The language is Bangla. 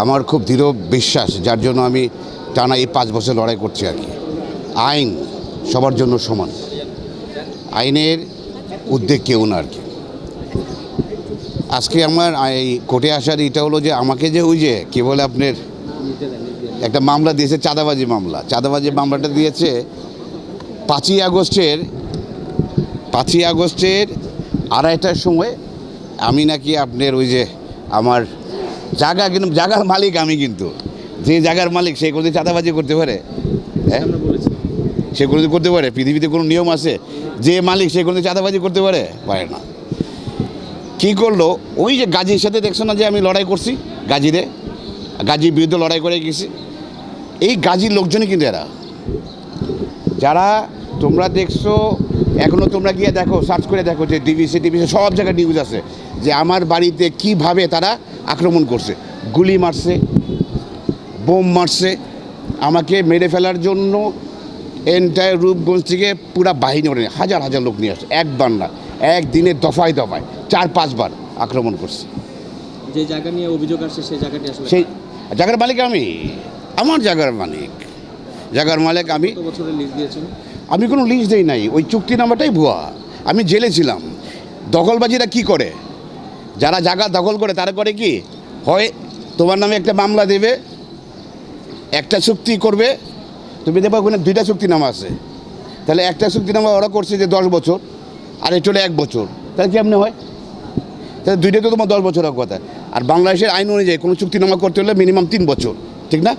আমার খুব দৃঢ় বিশ্বাস, যার জন্য আমি টানা এই 5 বছর লড়াই করছি আর কি। আইন সবার জন্য সমান, আইনের উদ্বেগ কেউ না আর কি। আজকে আমার এই কোর্টে আসার এটা হলো যে আমাকে যে ওই যে কী বলে আপনার একটা মামলা দিয়েছে, চাঁদাবাজি মামলাটা দিয়েছে 5ই আগস্টের 2:30টার সময়। আমি নাকি আপনার ওই যে আমার জায়গার মালিক, আমি কিন্তু যে জায়গার মালিক সে কোনো চাঁদাবাজি করতে পারে? হ্যাঁ, সে কোনো করতে পারে? পৃথিবীতে কোনো নিয়ম আছে যে মালিক সে কোনো চাঁদাবাজি করতে পারে? পারে না। কী করলো ওই যে গাজীর সাথে, দেখছো না যে আমি লড়াই করছি গাজীর বিরুদ্ধে লড়াই করে গেছি। এই গাজীর লোকজনই কিন্তু এরা, যারা তোমরা দেখছো এখনও, তোমরা গিয়ে দেখো, সার্চ করে দেখো যে টিভিসি সব জায়গায় নিউজ আছে যে আমার বাড়িতে কিভাবে তারা আক্রমণ করছে, গুলি মারছে, বোম মারছে, আমাকে মেরে ফেলার জন্য এন্টায়ার রূপগঞ্জ থেকে পুরা বাহিনী ওঠে, হাজার হাজার লোক নিয়ে আসছে, একবার না, একদিনে দফায় 4-5 বার আক্রমণ করছে। যে জায়গা নিয়ে অভিযোগ আসছে সেই জায়গাটি আসলে সেই জায়গার মালিক আমি, আমার জায়গার মালিক আমি। কত বছরের লিজ দিয়েছেন? আমি কোনো লিজ দেই নাই, ওই চুক্তিনামাটাই ভুয়া। আমি জেলে ছিলাম। দখলবাজিরা কি করে, যারা জায়গা দখল করে তারা করে কি হয়, তোমার নামে একটা মামলা দেবে, একটা চুক্তি করবে, তুমি দেখবে ওখানে 2টা চুক্তিনামা আছে, তাহলে একটা চুক্তিনামা ওরা করছে যে 10 বছর, আর এটা হলো 1 বছর, তাহলে কেমনি হয়? তাহলে 2টা তো তোমার 10 বছর কথা। আর বাংলাদেশের আইন অনুযায়ী কোনো চুক্তিনামা করতে হলে মিনিমাম 3 বছর, ঠিক না?